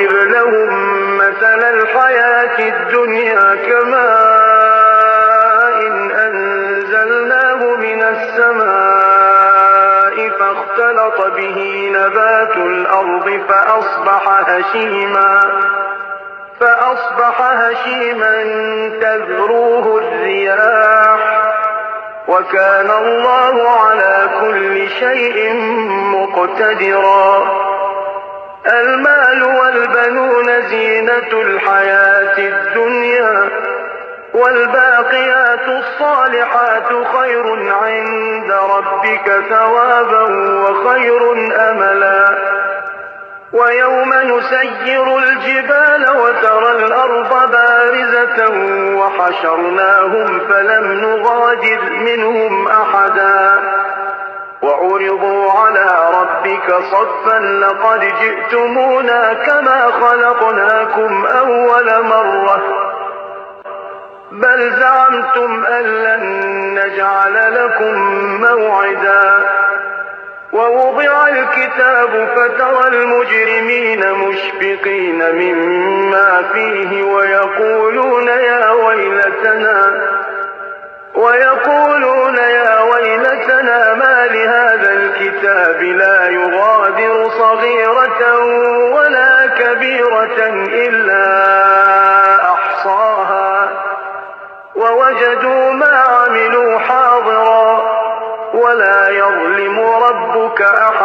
واضرب لهم مثل الحياة الدنيا كماء أنزلناه من السماء فاختلط به نبات الأرض فأصبح هشيما تذروه الرياح وكان الله على كل شيء مقتدرا. المال والبنون زينة الحياة الدنيا والباقيات الصالحات خير عند ربك ثوابا وخير أملا. ويوم نسير الجبال وترى الأرض بارزة وحشرناهم فلم نغادر منهم أحدا وعرضوا على ربك صفا لقد جئتمونا كما خلقناكم أول مرة بل زعمتم أن لن نجعل لكم موعدا. ووضع الكتاب فترى المجرمين مشفقين مما فيه ويقولون يا ويلتنا ما لهذا الكتاب لا يغادر صغيرة ولا كبيرة إلا أحصاها ووجدوا ما عملوا حاضرا ولا يظلم ربك أحدا.